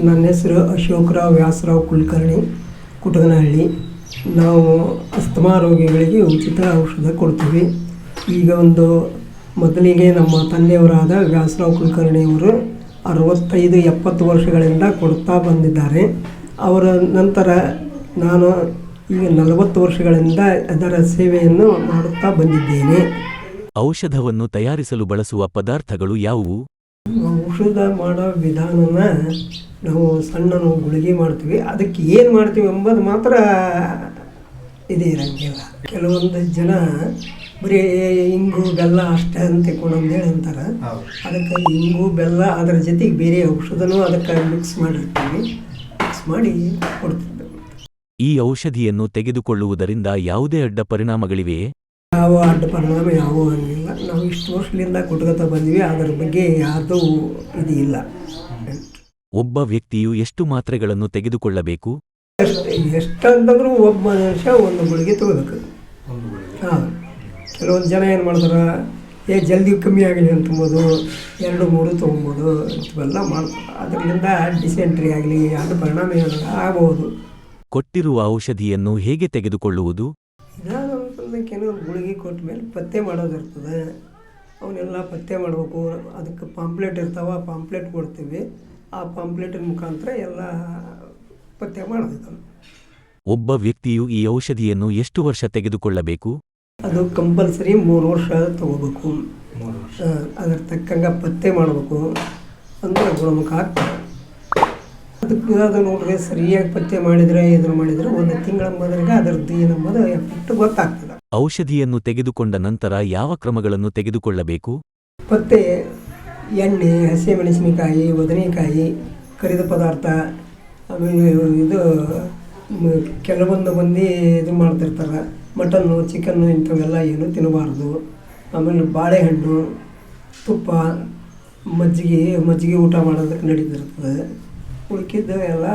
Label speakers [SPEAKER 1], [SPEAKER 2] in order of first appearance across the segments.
[SPEAKER 1] ನನ್ನ ಹೆಸರು ಅಶೋಕರಾವ್ ವ್ಯಾಸರಾವ್ ಕುಲಕರ್ಣಿ, ಕುಟಗನಹಳ್ಳಿ. ನಾವು ಅಸ್ತಮಾ ರೋಗಿಗಳಿಗೆ ಉಚಿತ ಔಷಧ ಕೊಡ್ತೀವಿ. ಈಗ ಮೊದಲಿಗೆ ನಮ್ಮ ತಂದೆಯವರಾದ ವ್ಯಾಸರಾವ್ ಕುಲಕರ್ಣಿಯವರು 65-70 ವರ್ಷಗಳಿಂದ ಕೊಡ್ತಾ ಬಂದಿದ್ದಾರೆ. ಅವರ ನಂತರ ನಾನು ಈಗ 40 ವರ್ಷಗಳಿಂದ ಅದರ ಸೇವೆಯನ್ನು ಮಾಡುತ್ತಾ ಬಂದಿದ್ದೇನೆ.
[SPEAKER 2] ಔಷಧವನ್ನು ತಯಾರಿಸಲು ಬಳಸುವ ಪದಾರ್ಥಗಳು ಯಾವುವು?
[SPEAKER 1] ಔಷಧ ಮಾಡೋ ವಿಧಾನನ ನಾವು ಸಣ್ಣ ಗುಳಿಗೆ ಮಾಡ್ತೀವಿ. ಅದಕ್ಕೆ ಏನು ಮಾಡ್ತೀವಿ ಎಂಬುದು ಮಾತ್ರ ಇದೇ ಇರೋಂಗಿಲ್ಲ. ಕೆಲವೊಂದು ಜನ ಬರೀ ಇಂಗು ಬೆಲ್ಲ ಅಷ್ಟೇ ಅಂತ ಹೇಳಿ ಅಂತಾರೆ. ಅದಕ್ಕೆ ಇಂಗು ಬೆಲ್ಲ ಅದರ ಜೊತೆಗೆ ಬೇರೆ ಔಷಧನೂ ಅದಕ್ಕೆ ಮಿಕ್ಸ್ ಮಾಡಿರ್ತೀವಿ, ಮಿಕ್ಸ್ ಮಾಡಿ ಕೊಡ್ತೀವಿ.
[SPEAKER 2] ಈ ಔಷಧಿಯನ್ನು ತೆಗೆದುಕೊಳ್ಳುವುದರಿಂದ ಯಾವುದೇ ಅಡ್ಡ ಪರಿಣಾಮಗಳಿವೆಯೇ?
[SPEAKER 1] ಯಾವ ಅಡ್ಡ ಪರಿಣಾಮ ಯಾವುವು ಅನ್ನಿಲ್ಲ. ನಾವು ಇಷ್ಟು ವರ್ಷದಿಂದ ಕೊಟ್ಕೊತಾ ಬಂದ್ವಿ, ಅದರ ಬಗ್ಗೆ ಯಾವುದೂ ಇದು ಇಲ್ಲ.
[SPEAKER 2] ಒಬ್ಬ ವ್ಯಕ್ತಿಯು ಎಷ್ಟು ಮಾತ್ರೆಗಳನ್ನು ತೆಗೆದುಕೊಳ್ಳಬೇಕು?
[SPEAKER 1] ಎಷ್ಟಂತಂದ್ರೂ ಒಬ್ಬ ಮನುಷ್ಯ ಒಂದು ಗುಳಿಗೆ ತಗೋಬೇಕು. ಕೆಲವೊಂದು ಜನ ಏನು ಮಾಡ್ತಾರೆ, ಜಲ್ದಿ ಕಮ್ಮಿ ಆಗಲಿ ಅಂತಂಬೋದು 2-3 ತೊಗೊಬೋದು ಇಂಥವೆಲ್ಲ ಮಾಡ್ತಾರೆ. ಅದರಿಂದ ಡಿಸೆಂಟ್ರಿ ಆಗಲಿ ಅಡ್ಡ ಪರಿಣಾಮ ಆಗಬಹುದು.
[SPEAKER 2] ಕೊಟ್ಟಿರುವ ಔಷಧಿಯನ್ನು ಹೇಗೆ ತೆಗೆದುಕೊಳ್ಳುವುದು?
[SPEAKER 1] ಕೆಲವು ಗುಳಿಗೆ ಕೊಟ್ಟ ಮೇಲೆ ಪತ್ತೆ ಮಾಡೋದಿರ್ತದೆ. ಅವನ್ನೆಲ್ಲ ಪತ್ತೆ ಮಾಡಬೇಕು. ಅದಕ್ಕೆ ಪಾಂಪ್ಲೆಟ್ ಇರ್ತಾವೆ, ಆ ಪಾಂಪ್ಲೆಟ್ ಕೊಡ್ತೀವಿ. ಆ ಪಾಂಪ್ಲೆಟಿನ ಮುಖಾಂತರ ಎಲ್ಲ ಪತ್ತೆ ಮಾಡೋದು.
[SPEAKER 2] ಒಬ್ಬ ವ್ಯಕ್ತಿಯು ಈ ಔಷಧಿಯನ್ನು ಎಷ್ಟು ವರ್ಷ ತೆಗೆದುಕೊಳ್ಳಬೇಕು?
[SPEAKER 1] ಅದು ಕಂಪಲ್ಸರಿ 3 ವರ್ಷ ತಗೋಬೇಕು. ಅದರ ತಕ್ಕಂಗೆ ಪತ್ತೆ ಮಾಡಬೇಕು, ಅಂದರೆ ಗುಣಮುಖ ಆಗ್ತದೆ. ಅದಕ್ಕೆ ಅದು ನೋಡ್ರಿ, ಸರಿಯಾಗಿ ಪತ್ತೆ ಮಾಡಿದರೆ ಮಾಡಿದರೆ 1 ತಿಂಗಳ ಮೊದಲಿಗೆ ಅದರದ್ದು ಏನಂಬುದು ಎಫೆಕ್ಟ್ ಗೊತ್ತಾಗ್ತದೆ.
[SPEAKER 2] ಔಷಧಿಯನ್ನು ತೆಗೆದುಕೊಂಡ ನಂತರ ಯಾವ ಕ್ರಮಗಳನ್ನು ತೆಗೆದುಕೊಳ್ಳಬೇಕು?
[SPEAKER 1] ಪತ್ತೆ, ಎಣ್ಣೆ, ಹಸಿಮೆಣಸಿನಕಾಯಿ, ಬದನೆಕಾಯಿ, ಕರಿದ ಪದಾರ್ಥ, ಆಮೇಲೆ ಇದು ಕೆಲವೊಂದು ಮಂದಿ ಇದು ಮಾಡ್ತಿರ್ತಾರೆ, ಮಟನ್ನು, ಚಿಕನ್ನು ಇಂಥವೆಲ್ಲ ಏನು ತಿನ್ನಬಾರ್ದು. ಆಮೇಲೆ ಬಾಳೆಹಣ್ಣು, ತುಪ್ಪ, ಮಜ್ಜಿಗೆ ಊಟ ಮಾಡೋದಕ್ಕೆ ನಡೀತಿರ್ತದೆ. ಉಳ್ಕಿದ್ದು ಎಲ್ಲ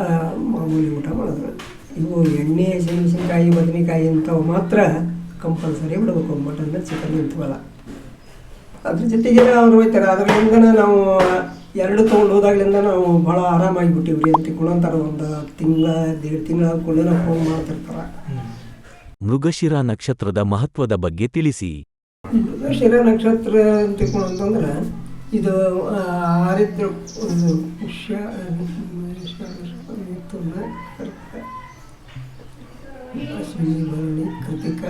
[SPEAKER 1] ಮಾಮೂಲಿ ಊಟ ಮಾಡಿದ್ರೆ. ಇವು ಎಣ್ಣೆ, ಹಸಿಮೆಣಸಿನಕಾಯಿ, ಬದನೆಕಾಯಿ ಇಂಥವು ಮಾತ್ರ ಕಂಪಲ್ಸರಿ ಬಿಡಬೇಕು. ಮಟನ್, ಚಿಕನ್ ಇಂಥವೆಲ್ಲ ಅದ್ರ ಜೊತೆಗೆ ಅವ್ರು ಹೋಗ್ತಾರೆ. ಅದರಿಂದ ನಾವು 2 ತೊಗೊಂಡು ಹೋದಾಗಲಿಂದ ನಾವು ಭಾಳ ಆರಾಮಾಗಿಬಿಟ್ಟಿವ್ರಿ ಅಂತ ಕೊಡೋಂತಾರೆ. 1 ತಿಂಗಳ 1.5 ತಿಂಗಳ ಕೂಡ ಫೋನ್ ಮಾಡ್ತಿರ್ತಾರೆ.
[SPEAKER 2] ಮೃಗಶಿರ ನಕ್ಷತ್ರದ ಮಹತ್ವದ ಬಗ್ಗೆ ತಿಳಿಸಿ.
[SPEAKER 1] ಮೃಗಶಿರ ನಕ್ಷತ್ರ ಅಂತಂದ್ರೆ ಇದು ಆರಿದ್ರ ಅಶ್ವಿನಿ, ಭರಣಿ, ಕೃತಿಕ,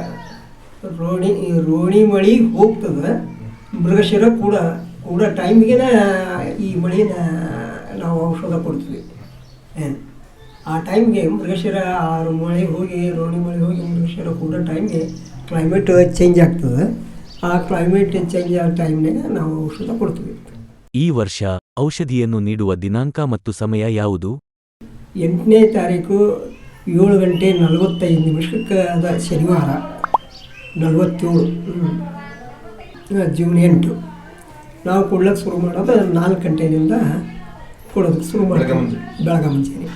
[SPEAKER 1] ರೋಣಿ ಮಳೆ ಹೋಗ್ತದೆ. ಮೃಗಶಿರ ಕೂಡ ಟೈಮಿಗೆ ಈ ಮಳೆನ ನಾವು ಔಷಧ ಕೊಡ್ತೀವಿ. ಆ ಟೈಮ್ಗೆ ಮೃಗಶಿರ ಮಳೆ ಹೋಗಿ ರೋಣಿ ಮಳೆ ಹೋಗಿ ಮೃಗಶಿರ ಕೂಡ ಟೈಮ್ಗೆ ಕ್ಲೈಮೇಟ್ ಚೇಂಜ್ ಆಗ್ತದೆ. ಆ ಕ್ಲೈಮೇಟ್ ಚೇಂಜ್ ಆಗೋ ಟೈಮ್ನಾಗ ನಾವು ಔಷಧ ಕೊಡ್ತೀವಿ.
[SPEAKER 2] ಈ ವರ್ಷ ಔಷಧಿಯನ್ನು ನೀಡುವ ದಿನಾಂಕ ಮತ್ತು ಸಮಯ ಯಾವುದು?
[SPEAKER 1] 8ನೇ ತಾರೀಕು 7:45 ಅದ ಶನಿವಾರ, 47 ಜೂನ್ 8. ನಾವು ಕೊಡ್ಲಿಕ್ಕೆ ಶುರು ಮಾಡೋದು 4 ಗಂಟೆಯಿಂದ ಕೊಡೋದಕ್ಕೆ ಶುರು ಮಾಡ್ತೀವಿ, ಬೆಳಗ್ಗೆ ಮುಂಚೆನೆ.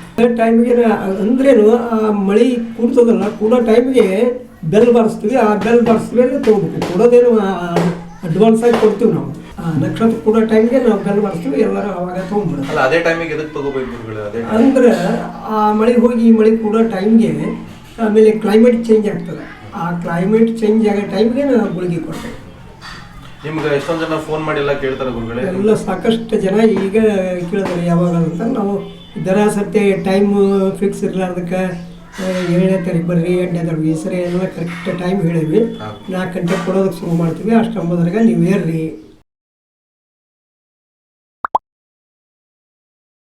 [SPEAKER 1] ಟೈಮಿಗೆ ಅಂದ್ರೇನು, ಆ ಮಳೆ ಕೂಡ್ತದಲ್ಲ, ಕೂಡೋ ಟೈಮಿಗೆ ಬೆಲ್ ಬಾರಿಸ್ತೀವಿ. ಆ ಬೆಲ್ ಬಾರಿಸಿದ ಮೇಲೆ ತೊಗೋಬೇಕು. ಕೊಡೋದೇನು ಅಡ್ವಾನ್ಸ್ ಆಗಿ ಕೊಡ್ತೀವಿ ನಾವು. ನಕ್ಷತ್ರ ಕೂಡೋ ಟೈಮ್ಗೆ ನಾವು ಬೆಲ್ ಬಾರಿಸ್ತೀವಿ, ಎಲ್ಲರೂ ಅವಾಗ ತೊಗೊಂಡ್ಬಿಡೋದು.
[SPEAKER 3] ಅದೇ ಟೈಮಿಗೆ ಎದಕ್ಕೆ ತಗೋಬೇಕು
[SPEAKER 1] ಅಂದ್ರೆ ಆ ಮಳೆ ಹೋಗಿ ಈ ಮಳೆ ಕೂಡೋ ಟೈಮ್ಗೆ ಆಮೇಲೆ ಕ್ಲೈಮೇಟ್ ಚೇಂಜ್ ಆಗ್ತದೆ. ಆ ಕ್ಲೈಮೇಟ್ ಚೇಂಜ್ ಆಗೋ ಟೈಮ್ಗೆ ನಾವು ಗುಳಿಗೆ ಕೊಡ್ತೇವೆ.
[SPEAKER 3] ನಿಮ್ಗೆ ಎಷ್ಟೊಂದು ಜನ ಫೋನ್ ಮಾಡಿ ಎಲ್ಲ ಕೇಳ್ತಾರೆ ಗುರುಗಳೇ? ಎಲ್ಲ
[SPEAKER 1] ಸಾಕಷ್ಟು ಜನ ಈಗ ಕೇಳಿದ್ರೆ ಯಾವಾಗ ಅಂತ. ನಾವು ದರ ಸತ್ಯ ಟೈಮ್ ಫಿಕ್ಸ್ ಇರಲಾರ್ದಕ್ಕೆ 7ನೇ ತಾರೀಕು ಬರ್ರಿ, 8ನೇ ತಾರೀಕು ಈ ಸರಿ ಎಲ್ಲ ಕರೆಕ್ಟ್ ಟೈಮ್ ಹೇಳಿದ್ವಿ. 4 ಗಂಟೆಗೆ ಕೊಡೋದಕ್ಕೆ ಶುರು ಮಾಡ್ತೀವಿ. ಅಷ್ಟೊಂಬದ್ರಾಗ ನೀವು ಏರ್ರಿ